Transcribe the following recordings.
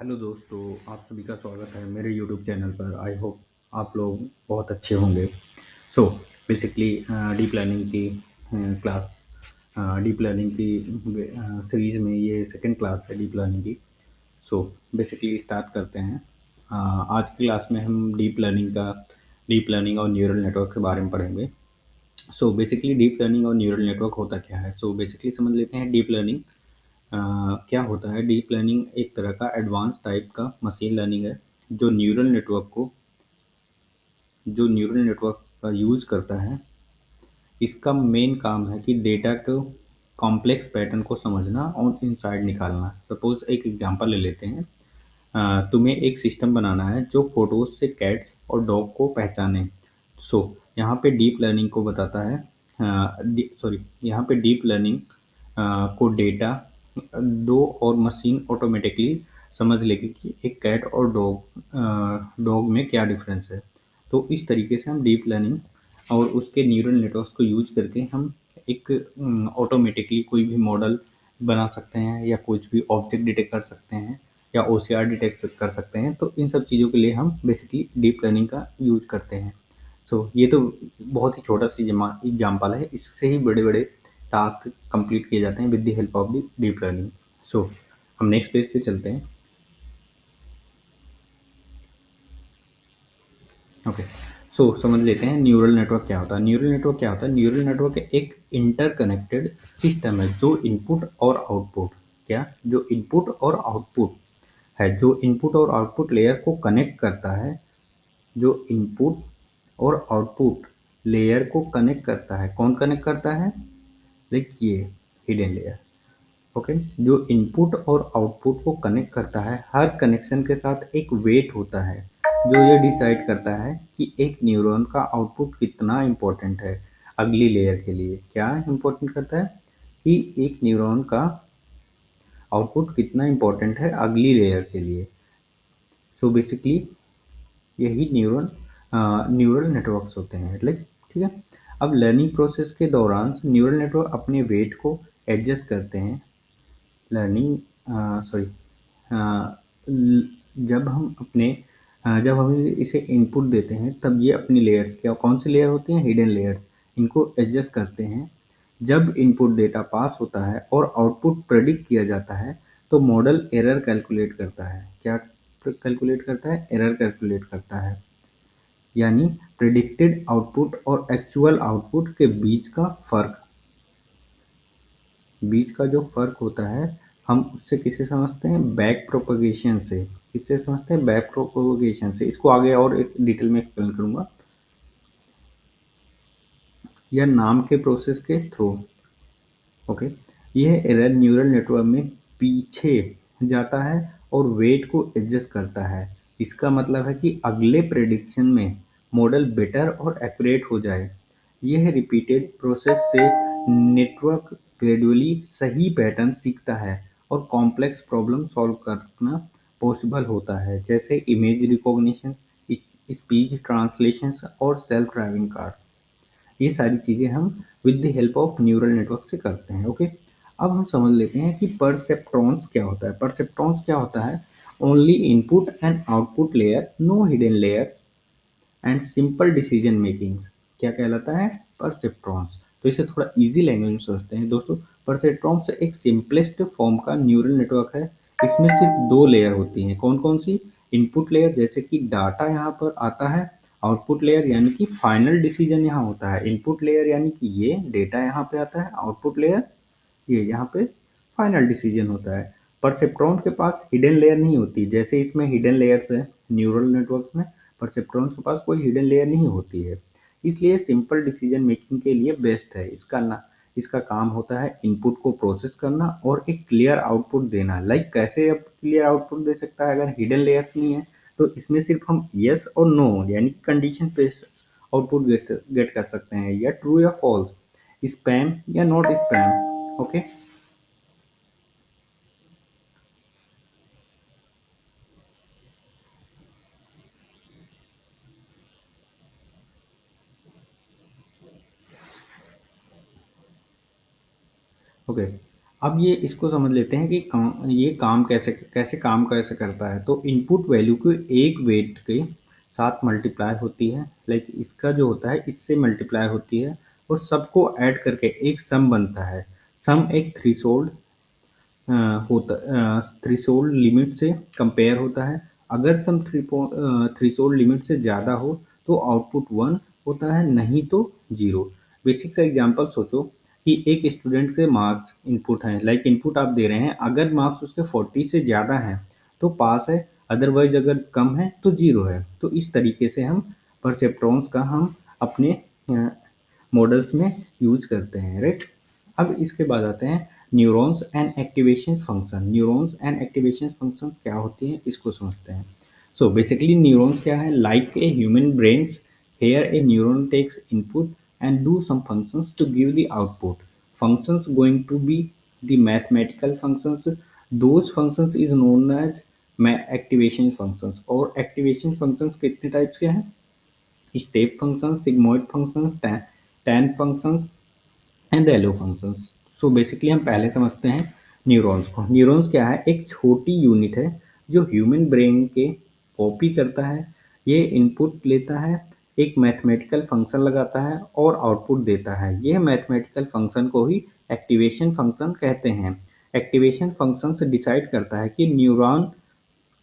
Hello दोस्तों, आप सभी का स्वागत है मेरे यूट्यूब चैनल पर। आई होप आप लोग बहुत अच्छे होंगे। सो बेसिकली डीप लर्निंग की क्लास डीप लर्निंग की सीरीज़ में ये सेकंड क्लास है डीप लर्निंग की। सो बेसिकली स्टार्ट करते हैं। आज की क्लास में हम डीप लर्निंग और न्यूरल नेटवर्क के बारे में पढ़ेंगे। सो बेसिकली डीप लर्निंग और न्यूरल नेटवर्क होता क्या है। सो बेसिकली समझ लेते हैं डीप लर्निंग क्या होता है। डीप लर्निंग एक तरह का एडवांस टाइप का मशीन लर्निंग है जो न्यूरल नेटवर्क का यूज़ करता है। इसका मेन काम है कि डेटा को कॉम्प्लेक्स पैटर्न को समझना और इनसाइड निकालना। सपोज एक एग्जांपल ले लेते हैं। तुम्हें एक सिस्टम बनाना है जो फोटोज से कैट्स और डॉग को पहचाने। सो यहाँ पे डीप लर्निंग को बताता है। यहाँ पे डीप लर्निंग को डेटा दो और मशीन ऑटोमेटिकली समझ लेगी कि एक कैट और डॉग में क्या डिफरेंस है। तो इस तरीके से हम डीप लर्निंग और उसके न्यूरल नेटवर्क्स को यूज करके हम एक ऑटोमेटिकली कोई भी मॉडल बना सकते हैं या कुछ भी ऑब्जेक्ट डिटेक्ट कर सकते हैं या ओसीआर डिटेक्ट कर सकते हैं। तो इन सब चीज़ों के लिए हम बेसिकली डीप लर्निंग का यूज करते हैं। सो ये तो बहुत ही छोटा सी एग्जाम्पल है। इससे ही बड़े बड़े टास्क कंप्लीट किए जाते हैं with the help of the deep learning. So हम नेक्स्ट पेज पे चलते हैं। ओके, सो समझ लेते हैं न्यूरल नेटवर्क क्या होता है। न्यूरल नेटवर्क एक इंटरकनेक्टेड सिस्टम है जो इनपुट और आउटपुट लेयर को कनेक्ट करता है। जो इनपुट और आउटपुट लेयर को कनेक्ट करता है। कौन कनेक्ट करता है? देखिए, हिडन लेयर। ओके, जो इनपुट और आउटपुट को कनेक्ट करता है, हर कनेक्शन के साथ एक वेट होता है जो ये डिसाइड करता है कि एक न्यूरॉन का आउटपुट कितना इम्पोर्टेंट है अगली लेयर के लिए। क्या इम्पोर्टेंट करता है कि एक न्यूरॉन का आउटपुट कितना इम्पोर्टेंट है अगली लेयर के लिए। सो बेसिकली यही न्यूरल नेटवर्क्स होते हैं। लाइक, ठीक है। अब लर्निंग प्रोसेस के दौरान न्यूरल नेटवर्क अपने वेट को एडजस्ट करते हैं। लर्निंग सॉरी जब हम जब हम इसे इनपुट देते हैं तब ये अपनी लेयर्स क्या कौन सी लेयर होती हैं? Hidden layers. इनको एडजस्ट करते हैं। जब इनपुट डेटा पास होता है और आउटपुट प्रेडिक्ट किया जाता है तो मॉडल एरर कैलकुलेट करता है। क्या कैलकुलेट करता है? एरर कैलकुलेट करता है। यानी प्रेडिक्टेड आउटपुट और एक्चुअल आउटपुट के बीच का जो फर्क होता है, हम उससे किसे समझते हैं? बैक प्रोपगेशन से। किससे समझते हैं? बैक प्रोपगेशन से। इसको आगे और एक डिटेल में एक्सप्लेन करूंगा या नाम के प्रोसेस के थ्रू। ओके, यह एरर न्यूरल नेटवर्क में पीछे जाता है और वेट को एडजस्ट करता है। इसका मतलब है कि अगले प्रेडिक्शन में मॉडल बेटर और एक्यूरेट हो जाए। यह रिपीटेड प्रोसेस से नेटवर्क ग्रेजुअली सही पैटर्न सीखता है और कॉम्प्लेक्स प्रॉब्लम सॉल्व करना पॉसिबल होता है, जैसे इमेज रिकॉग्निशन, स्पीच ट्रांसलेशन और सेल्फ ड्राइविंग कार। ये सारी चीज़ें हम with the help of neural network से करते हैं। ओके, अब हम समझ लेते हैं कि परसेप्ट्रॉन्स क्या होता है। परसेप्ट्रॉन्स क्या होता है? Only input and output layer, no hidden layers and simple decision makings. क्या कहलाता है? परसेप्ट्रॉन्स। तो इसे थोड़ा इजी लैंग्वेज में समझते हैं दोस्तों। परसेप्ट्रॉन्स एक सिंपलेस्ट फॉर्म का न्यूरल नेटवर्क है। इसमें सिर्फ दो लेयर होती हैं। कौन कौन सी? इनपुट लेयर, जैसे कि डाटा यहाँ पर आता है। आउटपुट लेयर यानी कि फाइनल डिसीजन यहाँ होता है। इनपुट लेयर यानी कि ये डेटा यहाँ पे आता है। आउटपुट लेयर ये यहाँ पे फाइनल डिसीजन होता है। परसेप्ट्रॉन के पास हिडन लेयर नहीं होती, जैसे इसमें हिडन लेयर्स है न्यूरल नेटवर्क में। परसेप्ट्रॉन्स के पास कोई हिडन लेयर नहीं होती है, इसलिए सिंपल डिसीजन मेकिंग के लिए बेस्ट है। इसका काम होता है इनपुट को प्रोसेस करना और एक क्लियर आउटपुट देना। लाइक कैसे अब क्लियर आउटपुट दे सकता है अगर हिडन लेयर्स नहीं है? तो इसमें सिर्फ हम यस और नो यानी कंडीशन बेस्ड आउटपुट गेट कर सकते हैं, या ट्रू या फॉल्स, स्पैम या नॉट स्पैम। Okay, okay. अब ये इसको समझ लेते हैं कि ये काम कैसे कैसे काम कैसे करता है। तो इनपुट वैल्यू को एक वेट के साथ मल्टीप्लाई होती है, लाइक इसका जो होता है इससे मल्टीप्लाई होती है और सबको ऐड करके एक सम बनता है। सम एक थ्रेशोल्ड थ्रेशोल्ड लिमिट से कंपेयर होता है। अगर सम थ्रेशोल्ड लिमिट से ज़्यादा हो तो आउटपुट 1 होता है, नहीं तो 0। बेसिक सा एग्जांपल सोचो कि एक स्टूडेंट के मार्क्स इनपुट हैं, लाइक इनपुट आप दे रहे हैं, अगर मार्क्स उसके 40 से ज़्यादा हैं तो पास है, अदरवाइज अगर कम है तो 0 है। तो इस तरीके से हम परसेप्ट्रॉन्स का हम अपने मॉडल्स में यूज करते हैं, राइट। अब इसके बाद आते हैं neurons and activation function. Neurons and activation functions क्या होती हैं इसको समझते हैं। सो बेसिकली न्यूरॉन्स क्या है, like a human brains, here a neuron takes input and do some functions to give the output. Functions going to be the mathematical functions. Those functions is known as activation functions. और activation functions कितने types के हैं? Step functions, sigmoid functions, tan functions and रेलो functions. So basically हम पहले समझते हैं neurons को। न्यूरॉन्स क्या है, एक छोटी यूनिट है जो ह्यूमन ब्रेन के कॉपी करता है। ये इनपुट लेता है, एक मैथमेटिकल फंक्शन लगाता है और आउटपुट देता है। यह मैथमेटिकल फंक्शन को ही एक्टिवेशन फंक्शन कहते हैं। एक्टिवेशन फंक्शन से डिसाइड करता है कि न्यूरॉन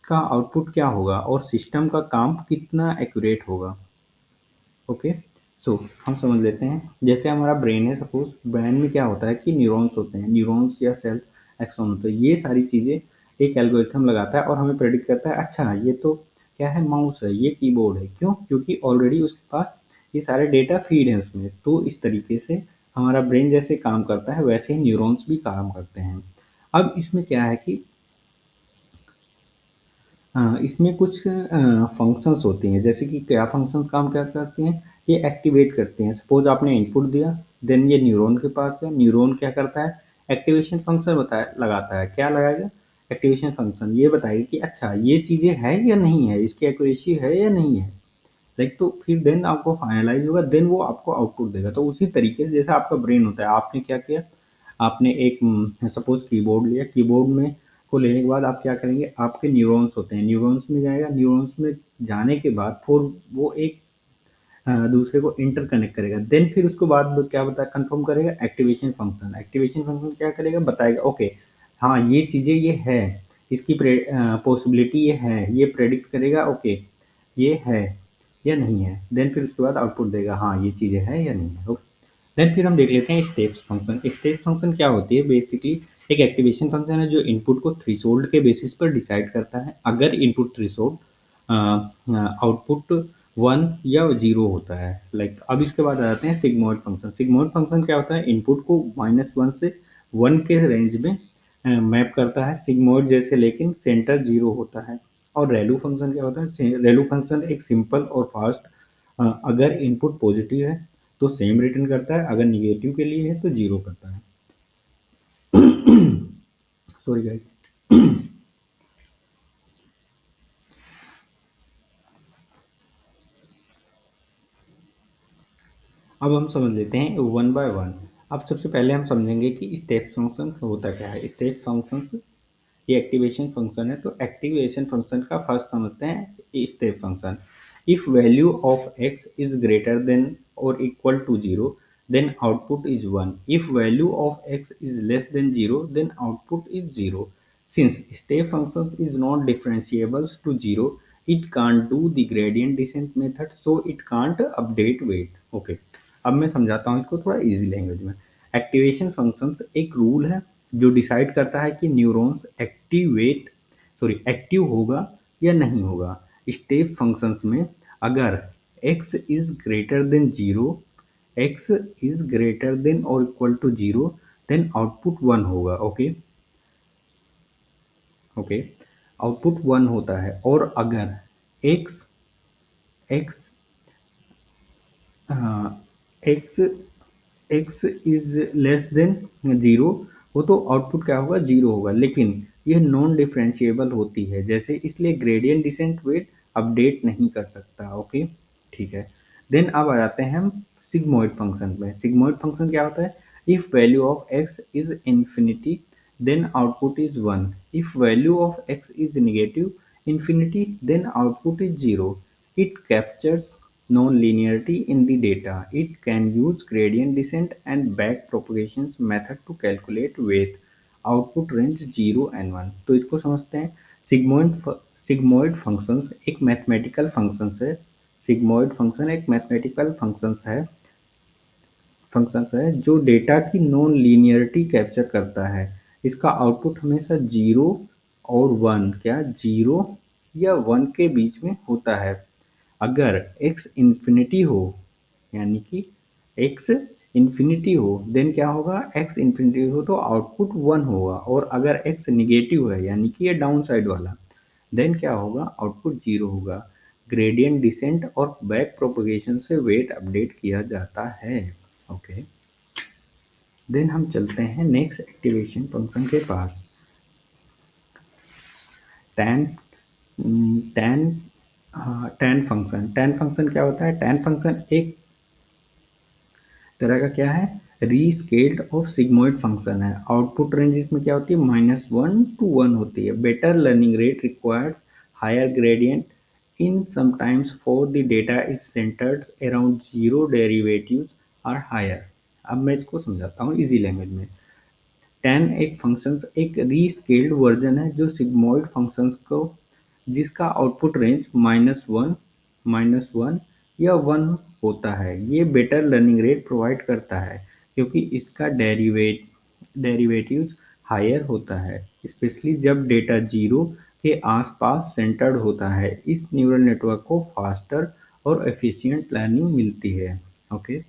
का आउटपुट क्या होगा और सिस्टम का काम कितना एक्यूरेट होगा। ओके, सो हम समझ लेते हैं। जैसे हमारा ब्रेन है, सपोज ब्रेन में क्या होता है कि न्यूरॉन्स होते हैं, न्यूरॉन्स या सेल्स, एक्सॉन होते हैं। ये सारी चीज़ें एक एल्गोरिथम लगाता है और हमें प्रेडिक्ट करता है, अच्छा ये तो क्या है, माउस है, ये कीबोर्ड है। क्यों? क्योंकि ऑलरेडी उसके पास ये सारे डेटा फीड है उसमें। तो इस तरीके से हमारा ब्रेन जैसे काम करता है वैसे ही न्यूरॉन्स भी काम करते हैं। अब इसमें क्या है कि हाँ, इसमें कुछ फंक्शंस होती हैं, जैसे कि क्या फंक्शंस काम क्या करते हैं, ये एक्टिवेट करते हैं। सपोज आपने इनपुट दिया, देन ये न्यूरॉन के पास गया, न्यूरॉन क्या करता है, एक्टिवेशन फंक्शन बताया लगाता है। क्या लगाएगा? Activation function. ये बताएगा कि अच्छा ये चीज़ें है या नहीं है, इसकी एक्यूरेसी है या नहीं है, लाइक। तो फिर देन आपको फाइनलाइज होगा, देन वो आपको आउटपुट देगा। तो उसी तरीके से जैसा आपका ब्रेन होता है, आपने क्या किया, आपने एक सपोज कीबोर्ड लिया, कीबोर्ड में को लेने के बाद आप क्या करेंगे, आपके न्यूरॉन्स होते हैं, न्यूरॉन्स में जाएगा, न्यूरॉन्स में जाने के बाद फिर वो एक दूसरे को इंटरकनेक्ट करेगा। देन फिर उसके बाद वो क्या बता कंफर्म करेगा, एक्टिवेशन फंक्शन। एक्टिवेशन फंक्शन क्या करेगा, बताएगा ओके हाँ ये चीज़ें ये है, इसकी पॉसिबिलिटी ये है, ये प्रेडिक्ट करेगा ओके ये है या नहीं है। देन फिर उसके बाद आउटपुट देगा, हाँ ये चीज़ें है या नहीं है। ओके, देन फिर हम देख लेते हैं स्टेप्स फंक्शन। स्टेप फंक्शन क्या होती है, बेसिकली एक एक्टिवेशन फंक्शन है जो इनपुट को थ्रेशोल्ड के बेसिस पर डिसाइड करता है। अगर इनपुट थ्रेशोल्ड आउटपुट 1 या 0 होता है, लाइक। अब इसके बाद आ जाते हैं सिग्मॉइड फंक्शन। सिग्मॉइड फंक्शन क्या होता है, इनपुट को -1 से 1 के रेंज में मैप करता है सिग्मॉइड जैसे, लेकिन सेंटर 0 होता है। और रेलू फंक्शन क्या होता है, रेलू फंक्शन एक सिंपल और फास्ट, अगर इनपुट पॉजिटिव है तो सेम रिटर्न करता है, अगर निगेटिव के लिए है तो 0 करता है। Sorry guys. अब हम समझ लेते हैं वन बाय वन। अब सबसे पहले हम समझेंगे कि स्टेप फंक्शन होता क्या है। स्टेप फंक्शंस ये एक्टिवेशन फंक्शन है, तो एक्टिवेशन फंक्शन का फर्स्ट समझते हैं step function. If value of x is greater than और equal to 0 then output is 1. If value of x is less than 0 then output is 0. Since step function is not differentiable to 0, it can't do the gradient descent method, so it can't update weight. Okay, अब मैं समझाता हूँ इसको थोड़ा easy language में। Activation functions एक rule है जो डिसाइड करता है कि न्यूरॉन्स एक्टिव होगा या नहीं होगा। स्टेप फंक्शंस में अगर x is greater than 0, x is greater than और इक्वल टू 0, देन आउटपुट 1 होगा। ओके ओके, आउटपुट 1 होता है। और अगर x x x x is less than 0 हो तो आउटपुट क्या होगा, 0 होगा। लेकिन ये नॉन डिफरेंशिएबल होती है जैसे, इसलिए ग्रेडियंट डिसेंट वेट अपडेट नहीं कर सकता। ओके, ठीक है। देन अब आ जाते हैं हम सिग्मॉइड फंक्शन में। सिग्मॉइड फंक्शन क्या होता है, if value of x is infinity then output is 1. If value of x is negative infinity, then output is 0. It captures non-linearity in the data. It can use gradient descent and back propagation method to calculate weight. Output range 0 and 1। तो इसको समझते हैं। Sigmoid functions एक mathematical functions है। Sigmoid function एक mathematical functions है जो data की नॉन लीनियरिटी कैप्चर करता है। इसका आउटपुट हमेशा जीरो और वन, क्या जीरो या वन के बीच में होता है। अगर x इन्फिनिटी हो, यानी कि x इन्फिनिटी हो, देन क्या होगा, x इन्फिनिटी हो तो आउटपुट वन होगा, और अगर x निगेटिव है यानी कि ये डाउन साइड वाला, देन क्या होगा, आउटपुट जीरो होगा। ग्रेडियंट डिसेंट और बैक प्रोपगेशन से वेट अपडेट किया जाता है। ओके, देन हम चलते हैं नेक्स्ट एक्टिवेशन फंक्शन के पास। टैन टैन टैन फंक्शन क्या होता है? टैन फंक्शन एक तरह का क्या है, रीस्केल्ड और सिग्मोइड फंक्शन है। आउटपुट रेंज इसमें क्या होती है, -1 to 1 होती है। Better learning rate requires higher gradient in sometimes for the data is centred around zero derivatives are higher. अब मैं इसको समझाता हूँ इजी लैंग्वेज में। टैन एक फंक्शंस एक रीस्केल्ड वर्जन है जो सिग्मोइड फंक्शंस को, जिसका आउटपुट रेंज -1 या 1 होता है। ये बेटर लर्निंग रेट प्रोवाइड करता है क्योंकि इसका डेरिवेटिव्स हायर होता है, स्पेशली जब डेटा जीरो के आसपास सेंटर्ड होता है। इस न्यूरल नेटवर्क को फास्टर और एफिशिएंट लर्निंग मिलती है। ओके,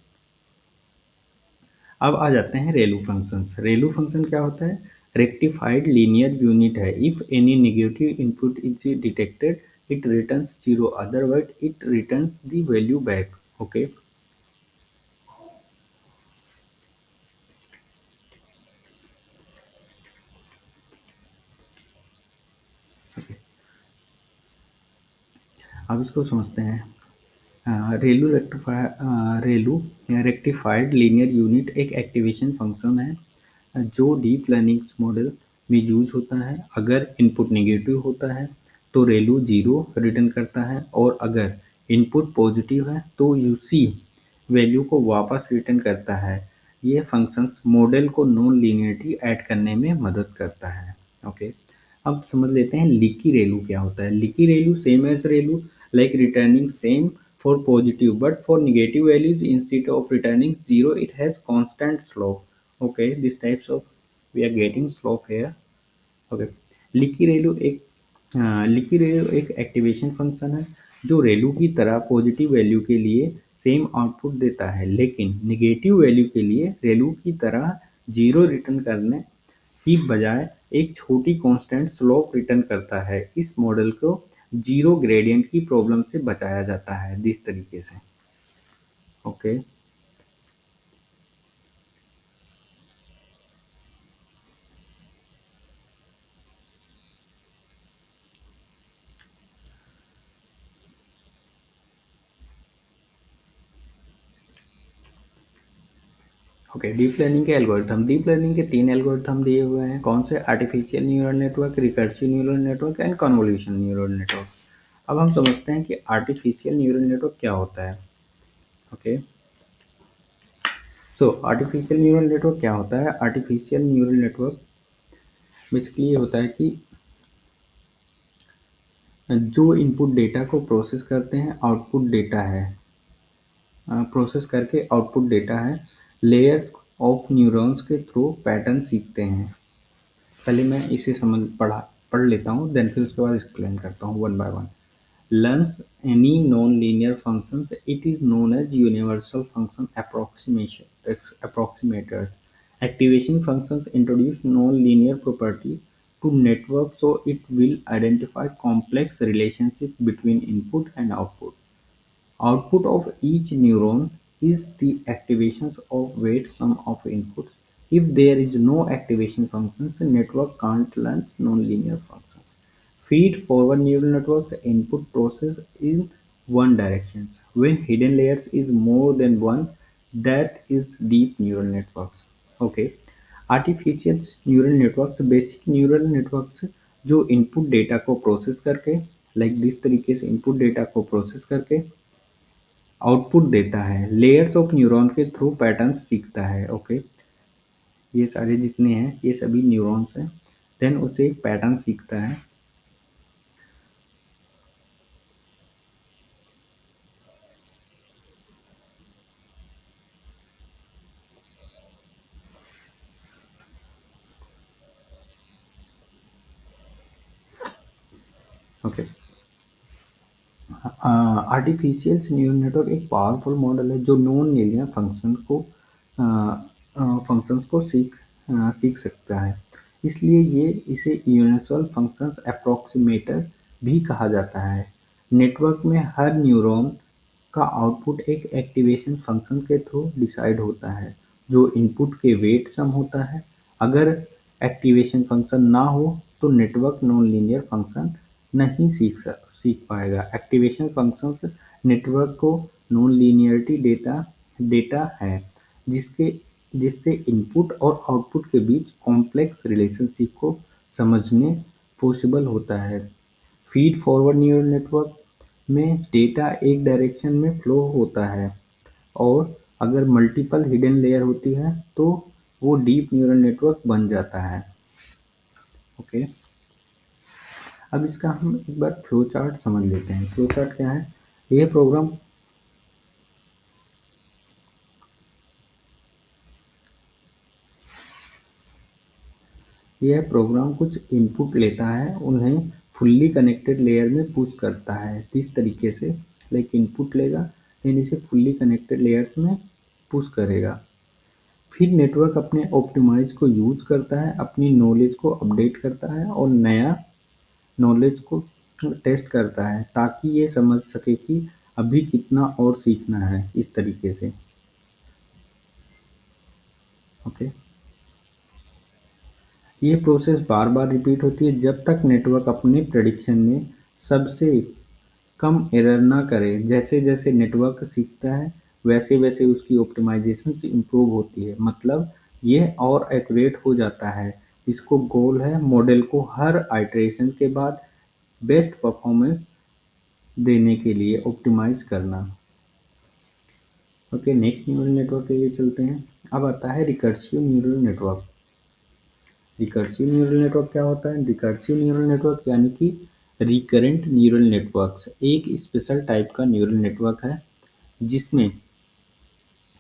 अब आ जाते हैं रेलू फंक्शंस। रेलू फंक्शन क्या होता है? रेक्टिफाइड लीनियर यूनिट है। If any negative input is detected it returns zero, otherwise it returns the value back. Okay, अब इसको समझते हैं। रेलू रेक्टिफाइड लीनियर यूनिट एक एक्टिवेशन फंक्शन है जो डीप लर्निंग मॉडल में यूज होता है। अगर इनपुट नेगेटिव होता है तो रेलू जीरो रिटर्न करता है, और अगर इनपुट पॉजिटिव है तो यूसी वैल्यू को वापस रिटर्न करता है। ये फंक्शंस मॉडल को नॉन लीनियरिटी ऐड करने में मदद करता है। ओके, अब समझ लेते हैं लीकी रेलू क्या होता है। Leaky relu same as relu, like returning same for positive, but for negative values instead of returning zero it has constant slope. Okay, this types of we are getting slope here. Okay, लिकी रेलू एक activation function है जो रेलू की तरह positive value के लिए same output देता है, लेकिन निगेटिव वैल्यू के लिए रेलू की तरह जीरो रिटर्न करने की बजाय एक छोटी कांस्टेंट स्लोप रिटर्न करता है। इस मॉडल को जीरो ग्रेडियंट की प्रॉब्लम से बचाया जाता है इस तरीके से। ओके, ओके, डीप लर्निंग के तीन एल्गोरिथम दिए हुए हैं। कौन से? Artificial neural network, recursive neural network and convolution neural network. अब हम समझते हैं कि आर्टिफिशियल न्यूरल नेटवर्क क्या होता है। ओके, सो आर्टिफिशियल न्यूरल नेटवर्क क्या होता है? आर्टिफिशियल न्यूरल नेटवर्क बेसिकली ये होता है कि जो इनपुट डेटा को प्रोसेस करते हैं, आउटपुट डेटा है, प्रोसेस करके आउटपुट डेटा है, लेयर्स ऑफ न्यूरॉन्स के थ्रू पैटर्न सीखते हैं। पहले मैं इसे पढ़ लेता हूँ, देन फिर उसके बाद एक्सप्लेन करता हूँ one by one. Learns any non-linear functions, it is known as universal function approximators. Activation functions introduce non-linear property to network, so it will identify complex relationship between input and output. Output of each neuron is the activation of weight sum of inputs. If there is no activation functions, the network can't learn nonlinear functions. Feed forward neural networks input process in one direction. When hidden layers is more than one, that is deep neural networks. Okay. Artificial neural networks basic neural networks जो input data को process करके like this तरीके से input data को process करके output देता है, layers of neuron के थ्रू पैटर्न्स सीखता है। ओके, ये सारे जितने हैं ये सभी न्यूरॉन्स हैं, देन उसे एक पैटर्न सीखता है। ओके, आर्टिफिशियल न्यूरल नेटवर्क एक पावरफुल मॉडल है जो नॉन लीनियर फंक्शंस को सीख सकता है। इसलिए ये इसे यूनिवर्सल फंक्शंस अप्रोक्सीमेटर भी कहा जाता है। नेटवर्क में हर न्यूरॉन का आउटपुट एक एक्टिवेशन फंक्शन के थ्रू डिसाइड होता है जो इनपुट के वेट सम होता है। अगर एक्टिवेशन फंक्शन ना हो तो नेटवर्क नॉन लीनियर फंक्शन नहीं सीख पाएगा। एक्टिवेशन फंक्शंस नेटवर्क को नॉन लीनियरिटी डेटा है जिसके जिससे इनपुट और आउटपुट के बीच कॉम्प्लेक्स रिलेशनशिप को समझने पॉसिबल होता है। फीड फॉरवर्ड न्यूरल नेटवर्क में डेटा एक डायरेक्शन में फ्लो होता है और अगर मल्टीपल हिडन लेयर होती है तो वो डीप न्यूरल नेटवर्क बन जाता है। ओके, अब इसका हम एक बार फ्लो चार्ट समझ लेते हैं। फ्लो चार्ट क्या है? यह प्रोग्राम यह प्रोग्राम कुछ इनपुट लेता है, उन्हें फुल्ली कनेक्टेड लेयर में पुश करता है। इस तरीके से लाइक इनपुट लेगा, देन इसे फुल्ली कनेक्टेड लेयर्स में पुश करेगा। फिर नेटवर्क अपने ऑप्टिमाइज को यूज करता है, अपनी नॉलेज को अपडेट करता है और नया नॉलेज को टेस्ट करता है ताकि ये समझ सके कि अभी कितना और सीखना है। इस तरीके से। ओके, ये प्रोसेस बार बार रिपीट होती है जब तक नेटवर्क अपने प्रेडिक्शन में सबसे कम एरर ना करे। जैसे जैसे नेटवर्क सीखता है वैसे वैसे उसकी ऑप्टिमाइजेशन इम्प्रूव होती है, मतलब ये और एक्यूरेट हो जाता है। इसको गोल है मॉडल को हर आइटरेशन के बाद बेस्ट परफॉर्मेंस देने के लिए ऑप्टिमाइज करना। ओके, नेक्स्ट न्यूरल नेटवर्क के लिए चलते हैं। अब आता है recursive neural network. Recursive neural network क्या होता है? रिकर्सिव न्यूरल नेटवर्क यानी कि रिकरेंट न्यूरल नेटवर्क्स एक स्पेशल टाइप का न्यूरल नेटवर्क है जिसमें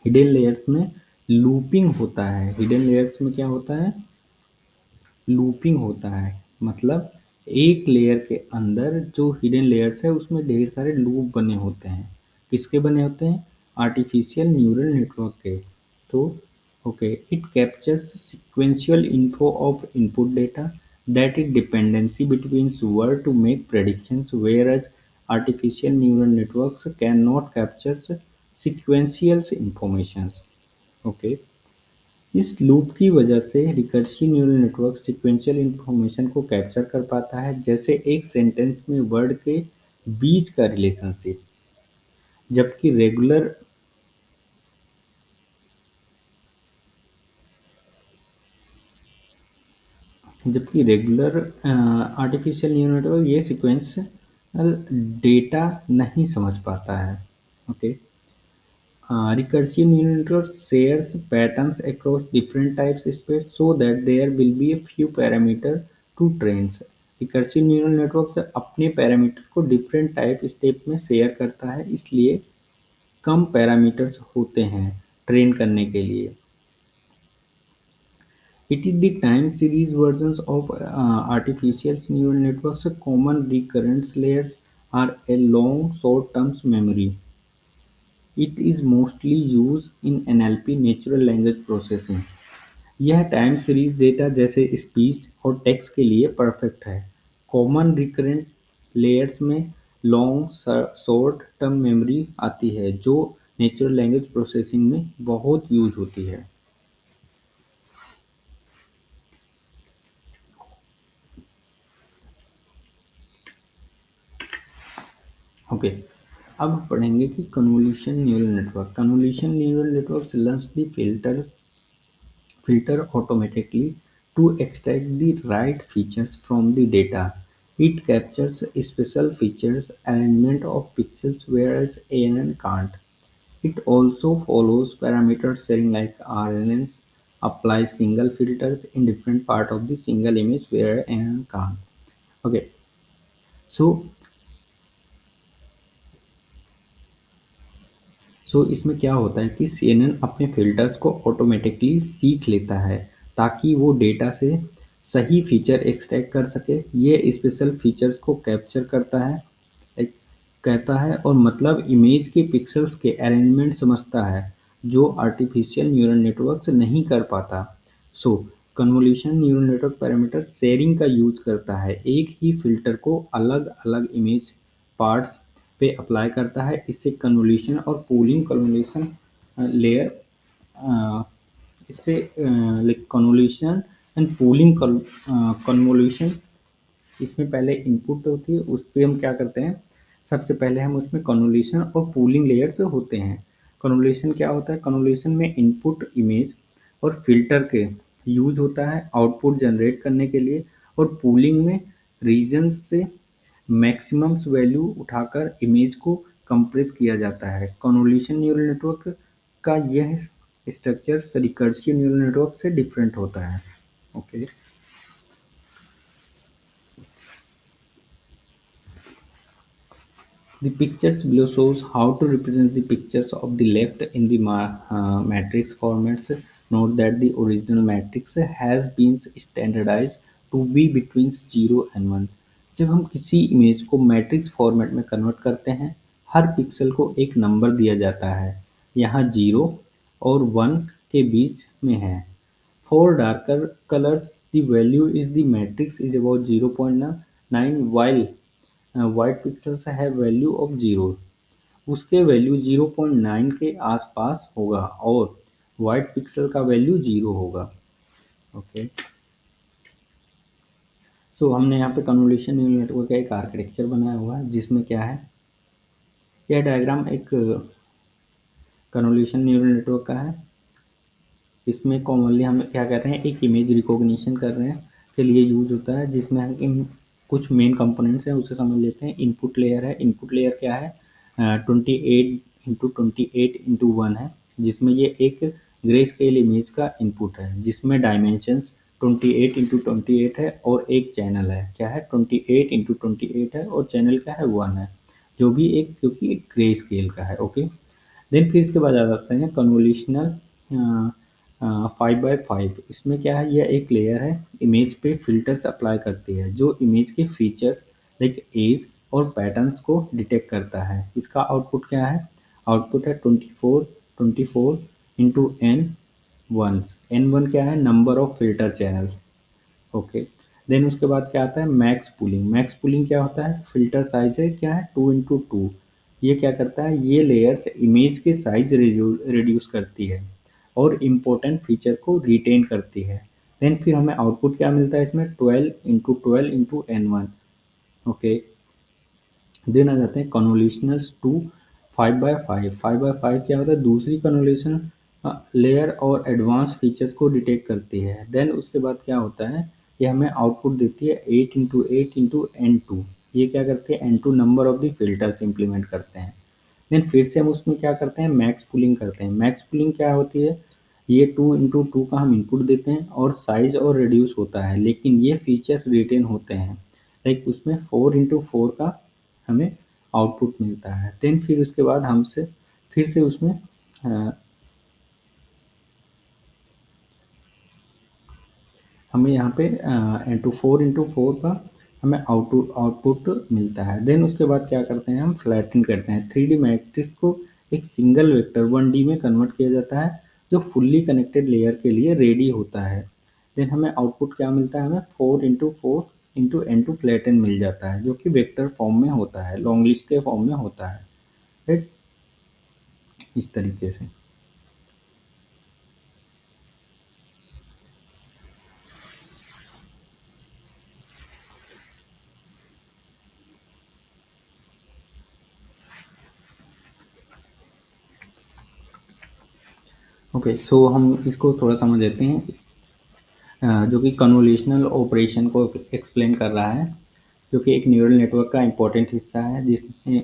हिडन लेयर्स में लूपिंग होता है। हिडन लेयर्स में क्या होता है? लूपिंग होता है, मतलब एक लेयर के अंदर जो हिडन लेयर्स है उसमें ढेर सारे लूप बने होते हैं। किसके बने होते हैं? आर्टिफिशियल न्यूरल नेटवर्क के। तो okay, it captures sequential info of input data that is dependency between word to make predictions, whereas artificial neural networks cannot capture sequential informations. Okay, इस लूप की वजह से recursive neural network sequential information को capture कर पाता है, जैसे एक सेंटेंस में वर्ड के बीच का रिलेशनशिप। जबकि रेगुलर जबकि रेगुलर आर्टिफिशियल न्यूरल नेटवर्क ये सीक्वेंशियल डेटा नहीं समझ पाता है। Okay, recursive neural network shares patterns across different types space so that there will be a few parameter to train। recursive neural network से अपने parameter को different type step में share करता है, इसलिए कम पैरामीटर्स होते हैं ट्रेन करने के लिए। It is the time series versions of artificial neural networks. Common recurrence layers are a long short-term memory. It is mostly used in NLP natural language processing. यह टाइम सीरीज डेटा जैसे speech और text के लिए perfect है। Common recurrent layers में long short term memory आती है जो नेचुरल लैंग्वेज प्रोसेसिंग में बहुत यूज होती है। ओके, अब पढ़ेंगे कि convolution neural network. Convolution neural network learns the filter automatically to extract the right features from the data. It captures special features alignment of pixels whereas ANN can't. It also follows parameter sharing like RNNs, applies single filters in different part of the single image where ANN can't. Okay, so इसमें क्या होता है कि CNN अपने filters को automatically सीख लेता है ताकि वो डेटा से सही फीचर एक्सट्रैक्ट कर सके। ये स्पेशल फीचर्स को कैप्चर करता है, एक कहता है और मतलब इमेज के पिक्सेल्स के अरेंजमेंट समझता है जो आर्टिफिशियल न्यूरल नेटवर्क्स नहीं कर पाता। So convolution neural network parameter sharing का यूज करता है, एक ही फ़िल्टर को अलग-अलग इमेज पार्ट्स पे अप्लाई करता है। इससे कन्वोल्यूशन और पूलिंग कन्वोल्यूशन लेयर अ, इससे like convolution and pooling convolution इसमें पहले इनपुट होती है, उस पे हम क्या करते हैं, सबसे पहले हम उसमें कन्वोल्यूशन और पूलिंग लेयर्स होते हैं। कन्वोल्यूशन क्या होता है? कन्वोल्यूशन में इनपुट इमेज और फ़िल्टर के यूज़ होता है आउटपुट जनरेट करने के लिए, और पूलिंग में रीजन से मैक्सिमम्स वैल्यू उठाकर इमेज को कंप्रेस किया जाता है। कन्वोल्यूशन न्यूरल नेटवर्क का यह स्ट्रक्चर रिकर्सिव न्यूरल नेटवर्क से डिफरेंट होता है। Okay. The pictures below shows how to represent the pictures of the left in the matrix formats. Note that the original matrix has been standardized to be between 0 and 1. जब हम किसी image को matrix format में convert करते हैं, हर pixel को एक number दिया जाता है। यहाँ 0 और 1 के बीच में है। For darker colors, the value is the matrix is about 0.9, while white pixels have value of 0, उसके वैल्यू 0.9 के आसपास होगा और वाइट पिक्सल का वैल्यू 0 होगा। ओके, सो हमने यहाँ पे कन्वोल्यूशन न्यूरल नेटवर्क का एक आर्किटेक्चर बनाया हुआ है जिसमें क्या है, यह डायग्राम एक कन्वोल्यूशन न्यूरल नेटवर्क का है। इसमें कॉमनली हम क्या कर रहे हैं, एक इमेज रिकॉग्निशन कर रहे हैं के लिए यूज होता है, जिसमें हम कुछ मेन कंपोनेंट्स हैं उसे समझ लेते हैं। इनपुट लेयर है, इनपुट लेयर क्या है, 28x28x1 है, जिसमें ये एक ग्रे स्केल इमेज का इनपुट है जिसमें डायमेंशंस 28x28 है और एक चैनल है क्या है, 28x28 है और चैनल क्या है 1 है, जो भी एक क्योंकि एक ग्रे स्केल का है। ओके, देन फिर इसके बाद आ जाते हैं कन्वोल्यूशनल 5x5। इसमें क्या है, यह एक लेयर है इमेज पे फिल्टर्स अप्लाई करती है जो इमेज के फीचर्स लाइक एज और पैटर्न्स को डिटेक्ट करता है। इसका आउटपुट क्या है, आउटपुट है 24 into N ones. N one क्या है, number of filter channels. Okay, then उसके बाद क्या आता है मैक्स पुलिंग। मैक्स पुलिंग क्या होता है, फिल्टर साइज है क्या है 2x2। ये क्या करता है, ये लेयर्स इमेज के साइज रिड्यूस करती है और इम्पोर्टेंट फीचर को रिटेन करती है। देन फिर हमें आउटपुट क्या मिलता है इसमें, 12x12 into N1। Okay, then आ जाते हैं कन्वोल्यूशनल्स टू 5x5। 5x5 क्या होता है, दूसरी कन्वोल्यूशन लेयर और एडवांस फीचर्स को डिटेक्ट करती है। देन उसके बाद क्या होता है, ये हमें आउटपुट देती है 8x8 इंटू N2। ये क्या करती है, N2 number of the filters implement करते हैं। देन फिर से हम उसमें क्या करते हैं, मैक्स पुलिंग करते हैं। मैक्स पुलिंग क्या होती है, ये 2x2 का हम इनपुट देते हैं और साइज और रिड्यूस होता है, लेकिन ये फीचर्स रिटेन होते हैं। लाइक उसमें 4x4 का हमें आउटपुट मिलता है। देन फिर उसके बाद हमसे फिर से उसमें हमें यहाँ पे इंटू 4x4 का हमें आउटपुट मिलता है। देन उसके बाद क्या करते हैं, हम फ्लैटन करते हैं। 3D मैट्रिक्स को एक सिंगल वेक्टर 1D में कन्वर्ट किया जाता है जो फुल्ली कनेक्टेड लेयर के लिए रेडी होता है। देन हमें आउटपुट क्या मिलता है, हमें 4x4 इंटू N2 फ्लैटन मिल जाता है जो कि वेक्टर फॉर्म में होता है, लॉन्ग लिस्ट के फॉर्म में होता है। राइट, इस तरीके से। ओके, सो हम इसको थोड़ा समझ लेते हैं, जो कि कन्वोल्यूशनल ऑपरेशन को एक्सप्लेन कर रहा है, जो कि एक न्यूरल नेटवर्क का इम्पोर्टेंट हिस्सा है, जिसने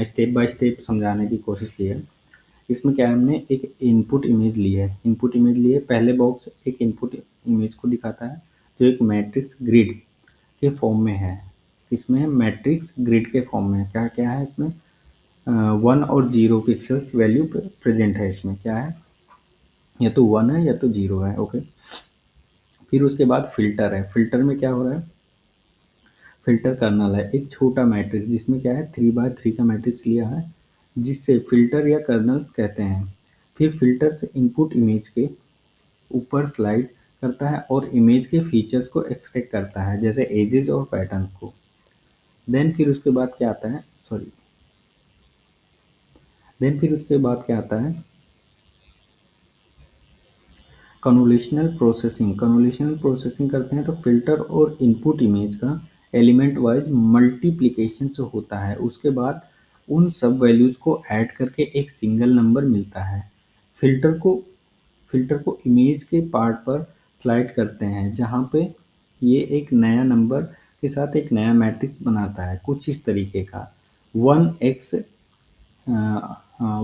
स्टेप बाय स्टेप समझाने की कोशिश की है। इसमें क्या है, हमने एक इनपुट इमेज ली है। पहले बॉक्स एक इनपुट इमेज को दिखाता है, जो एक मैट्रिक्स ग्रिड के फॉर्म में है। इसमें मैट्रिक्स ग्रिड के फॉर्म में क्या क्या है, इसमें 1 और 0 पिक्सल्स वैल्यू प्रेजेंट है। इसमें क्या है, या तो 1 है या तो 0 है। ओके, फिर उसके बाद फिल्टर है। फिल्टर में क्या हो रहा है, फिल्टर कर्नल है, एक छोटा मैट्रिक्स जिसमें क्या है 3 by 3 का मैट्रिक्स लिया है, जिससे फिल्टर या कर्नल्स कहते हैं। फिर फिल्टर से इनपुट इमेज के ऊपर स्लाइड करता है और इमेज के फीचर्स को एक्सट्रैक्ट करता है, जैसे एजेस और पैटर्न को। देन फिर उसके बाद क्या आता है, सॉरी देन फिर उसके बाद क्या आता है, कन्वोल्यूशनल प्रोसेसिंग करते हैं, तो फिल्टर और इनपुट इमेज का एलिमेंट वाइज मल्टीप्लिकेशन से होता है। उसके बाद उन सब वैल्यूज को ऐड करके एक सिंगल नंबर मिलता है। फिल्टर को फिल्टर को इमेज के पार्ट पर स्लाइड करते हैं, जहाँ पे ये एक नया नंबर के साथ एक नया मैट्रिक्स बनाता है, कुछ इस तरीके का। 1x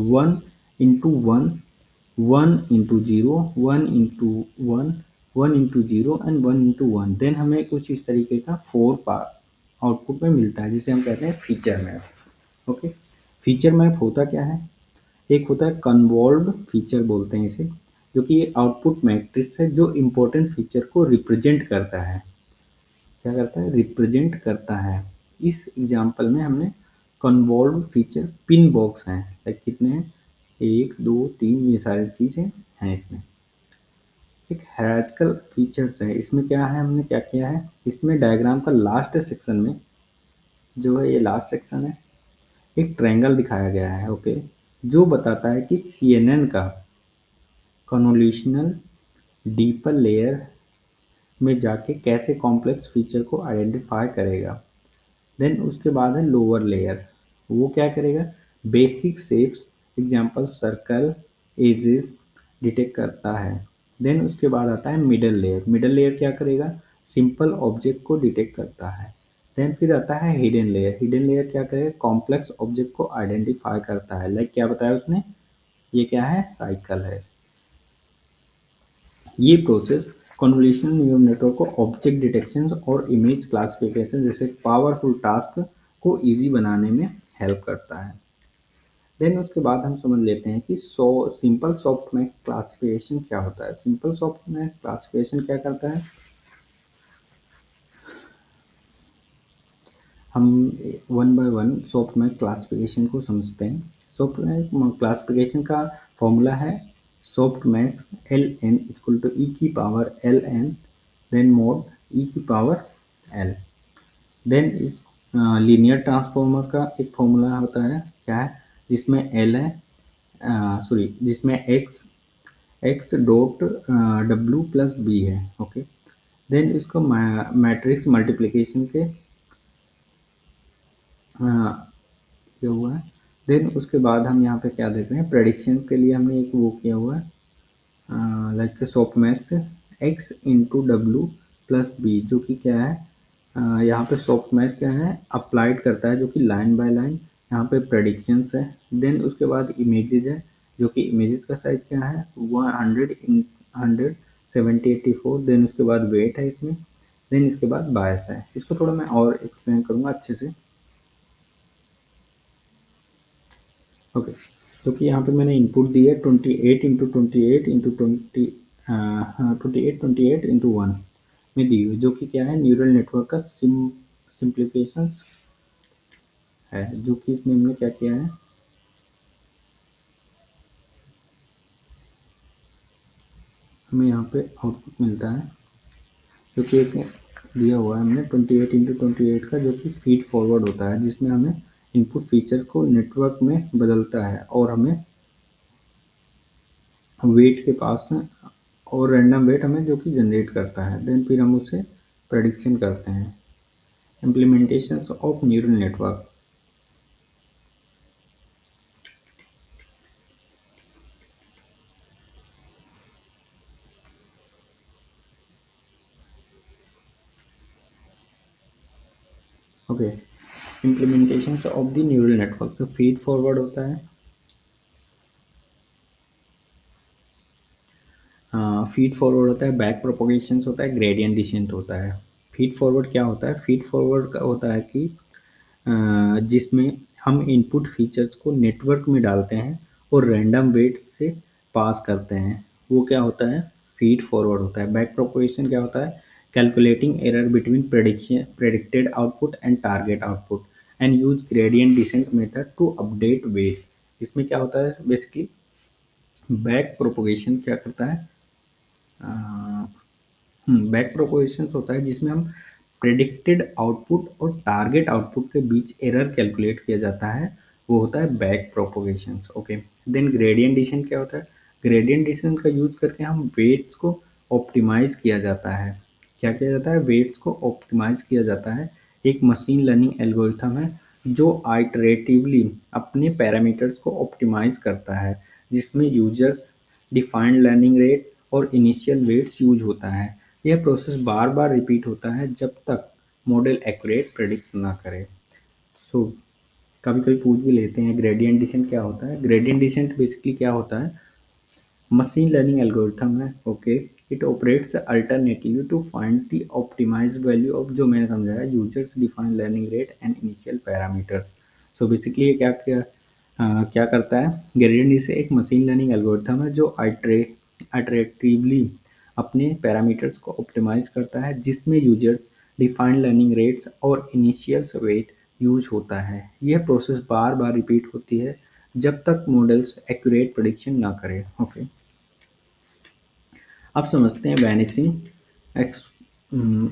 1 into 1, 1 into 0, 1 into 1, 1 into 0 and 1 into 1। Then हमें कुछ इस तरीके का 4 पार्ट आउटपुट में मिलता है, जिसे हम कहते हैं feature map. Okay, feature map होता क्या है, एक होता है कन्वॉल्व्ड फीचर बोलते हैं इसे, जो कि ये आउटपुट मैट्रिक्स है जो इम्पोर्टेंट फीचर को रिप्रेजेंट करता है। क्या करता है, रिप्रेजेंट करता है। इस एग्जांपल में हमने कन्वॉल्व्ड फीचर पिन बॉक्स हैं, लाइक कितने हैं, 1 2 3, ये सारी चीज़ें हैं इसमें। एक हायरार्किकल फीचर्स है, इसमें क्या है, हमने क्या किया है, इसमें डायग्राम का लास्ट सेक्शन में जो है, ये लास्ट सेक्शन है, एक ट्रायंगल दिखाया गया है। ओके, जो बताता है कि CNN का कन्वोल्यूशनल डीपर लेयर में जाके कैसे कॉम्प्लेक्स फीचर को आइडेंटिफाई करेगा। देन उसके बाद है लोअर लेयर, वो क्या करेगा, basic shapes example circle edges detect करता है। देन उसके बाद आता है मिडल लेयर क्या करेगा, सिंपल ऑब्जेक्ट को डिटेक्ट करता है। देन फिर आता है हिडन लेयर क्या करेगा, कॉम्प्लेक्स ऑब्जेक्ट को आइडेंटिफाई करता है। लाइक क्या बताया उसने, ये क्या है, साइकिल है। ये प्रोसेस कन्वोल्यूशनल न्यूरल नेटवर्क को ऑब्जेक्ट डिटेक्शन और इमेज क्लासिफिकेशन जैसे पावरफुल टास्क को इजी बनाने में हेल्प करता है। देन उसके बाद हम समझ लेते हैं कि सिंपल सॉफ्टवेयर क्लासिफिकेशन क्या होता है। सिंपल सॉफ्टवेयर क्लासिफिकेशन क्या करता है, हम one by one software classification को समझते हैं। सॉफ्टवेयर क्लासिफिकेशन का फॉर्मूला है सॉफ्टमैक्स LN इक्वल टू ई की पावर LN देन मोड ई की पावर L। देन इस लीनियर ट्रांसफॉर्मर का एक फॉर्मूला होता है, क्या है, जिसमें L है, सॉरी जिसमें x dot W plus B है। ओके, देन इसको मैट्रिक्स मल्टीप्लिकेशन के किया हुआ है। देन उसके बाद हम यहाँ पे क्या देते हैं, प्रेडिक्शन के लिए हमने एक वो किया हुआ है, like softmax x into W plus B, जो कि क्या है, यहाँ पे सॉफ्टमैक्स क्या है, अप्लाइड करता है, जो कि लाइन बाय लाइन यहाँ पे प्रेडिक्शंस है। देन उसके बाद इमेजेस है, जो कि इमेजेस का साइज क्या है, 100 × 100 70 84। देन उसके बाद वेट है इसमें। देन इसके बाद बायस है, इसको थोड़ा मैं और एक्सप्लेन करूँगा अच्छे से। ओके, तो कि यहाँ पे मैंने इनपुट दी है 28 × 28 में दी हुई, जो कि क्या है, न्यूरल नेटवर्क का सिंप्लीफिकेशन है, जो कि इसमें हमने क्या किया है, हमें यहाँ पे आउटपुट मिलता है, जो कि एक दिया हुआ है हमने 28 × 28 का, जो कि फीड फॉरवर्ड होता है, जिसमें हमें इनपुट फीचर को नेटवर्क में बदलता है और हमें वेट के पास और रैंडम वेट हमें जो कि जनरेट करता है। देन फिर हम उसे प्रेडिक्शन करते हैं। Implementations of neural network, okay, implementations of the neural network से फीड फॉरवर्ड होता है, फीड फॉरवर्ड होता है, बैक प्रोपोगेशन होता है, ग्रेडियंट डिसेंट होता है। फीड फॉरवर्ड क्या होता है? फीड फॉरवर्ड का होता है कि जिसमें हम इनपुट फीचर्स को नेटवर्क में डालते हैं और रैंडम वेट से पास करते हैं, वो क्या होता है? फीड फॉरवर्ड होता है। बैक प्रोपोगेशन क्या होता है? Calculating error between prediction predicted output and target output and use gradient descent method to update weight. इसमें क्या होता है बेसिकली? बैक प्रोपोगेशन क्या करता है? बैक प्रोपोगेशन होता है जिसमें हम प्रेडिक्टेड आउटपुट और टारगेट आउटपुट के बीच एरर कैलकुलेट किया जाता है, वो होता है back propagation. Okay, then gradient descent क्या होता है? ग्रेडियंट डिसेंट का यूज करके हम वेट्स को ऑप्टिमाइज किया जाता है। क्या किया जाता है? वेट्स को ऑप्टिमाइज किया जाता है। एक मशीन लर्निंग एल्गोरिथम है जो आइटरेटिवली अपने पैरामीटर्स को ऑप्टिमाइज करता है, जिसमें यूजर्स डिफाइंड लर्निंग रेट और इनिशियल वेट्स यूज होता है। यह प्रोसेस बार बार रिपीट होता है जब तक मॉडल एक्यूरेट प्रेडिक्ट ना करे। सो कभी कभी पूछ भी लेते हैं ग्रेडियंट डिसेंट क्या होता है? ग्रेडियंट डिसेंट बेसिकली क्या होता है? मशीन लर्निंग एल्गोरिथम है। Okay, it operates alternative to find the optimised value of, जो मैंने समझाया, users define learning rate and initial parameters. So basically ये क्या क्या क्या करता है? ग्रेडियंट से एक मशीन लर्निंग एल्गोरिथम है जो आइटरेटिवली अपने पैरामीटर्स को ऑप्टिमाइज करता है, जिसमें यूजर्स डिफाइंड लर्निंग रेट्स और इनिशियल वेट यूज होता है। यह प्रोसेस बार बार रिपीट होती है जब तक मॉडल्स एक्यूरेट प्रेडिक्शन ना करें। ओके, अब समझते हैं वैनिसिंग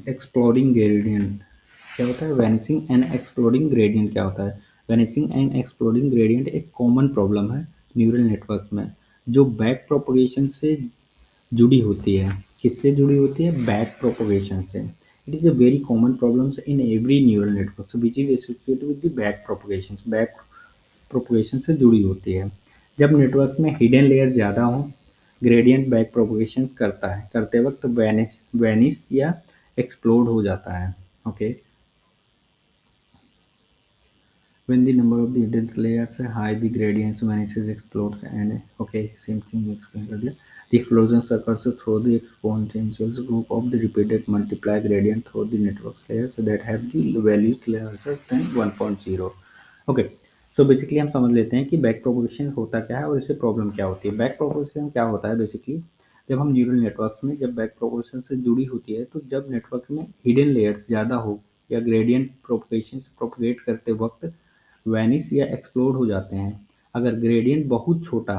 एक्सप्लोडिंग ग्रेडियंट क्या होता है? वैनिसिंग एंड एक्सप्लोडिंग ग्रेडियंट क्या होता है? वैनिसिंग एंड एक्सप्लोडिंग ग्रेडियंट एक कॉमन प्रॉब्लम है न्यूरल नेटवर्क में, जो बैक प्रोपोगेशन से जुड़ी होती है। किससे जुड़ी होती है? बैक प्रोपोगेशन से। It is a very common problems in every neural network which is associated with the back propagation. Back propagation से जुड़ी होती है। जब नेटवर्क में हिडन लेयर ज़्यादा हो, ग्रेडियंट बैक प्रोपोगेशन करते वक्त वैनिश या एक्सप्लोड हो जाता है। Okay, when the number of the hidden layers are high, the gradients vanishes, explodes, and okay, same thing explained earlier. The explosion occurs through the exponential group of the repeated multiply gradient through the network layers that have the values larger than 1.0. Okay, so basically हम समझ लेते हैं कि back propagation होता क्या है और इससे प्रॉब्लम क्या होती है। बैक प्रोपोगेशन क्या होता है बेसिकली? जब हम न्यूरल नेटवर्क्स में जब बैक प्रोपोगेशन से जुड़ी होती है, तो जब नेटवर्क में हिडन लेयर्स ज़्यादा हो या ग्रेडियंट प्रोपोगेशन से प्रोपोगेट करते वक्त वैनिश या एक्सप्लोड हो जाते हैं। अगर ग्रेडियंट बहुत छोटा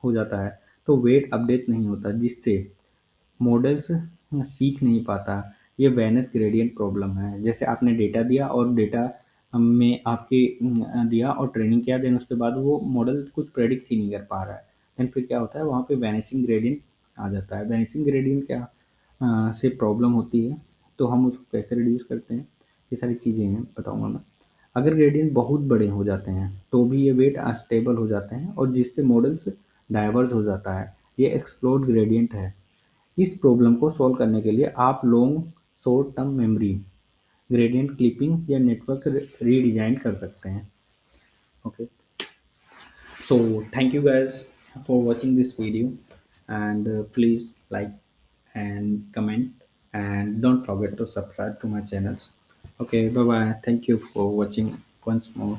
हो जाता है तो वेट अपडेट नहीं होता, जिससे मॉडल्स सीख नहीं पाता। ये वैनिश ग्रेडियंट प्रॉब्लम है। जैसे आपने डेटा दिया और डेटा में आपके दिया और ट्रेनिंग किया, देन उसके बाद वो मॉडल कुछ प्रेडिक्ट ही नहीं कर पा रहा है, देन फिर क्या होता है? वहाँ पे वैनिशिंग ग्रेडियंट आ जाता है। वैनिशिंग ग्रेडियंट क्या से प्रॉब्लम होती है, तो हम उसको कैसे रिड्यूस करते हैं, ये सारी चीज़ें हैं बताऊँगा मैं। अगर ग्रेडियंट बहुत बड़े हो जाते हैं तो भी ये वेट अनस्टेबल हो जाते हैं और जिससे मॉडल्स डाइवर्ज हो जाता है। ये एक्सप्लोड ग्रेडियंट है। इस प्रॉब्लम को सॉल्व करने के लिए आप long short term memory, gradient clipping या नेटवर्क रीडिजाइन कर सकते हैं। Okay, so thank you guys for watching this video, and please like and comment, and don't forget to subscribe to my channels. Okay, bye bye, thank you for watching once more.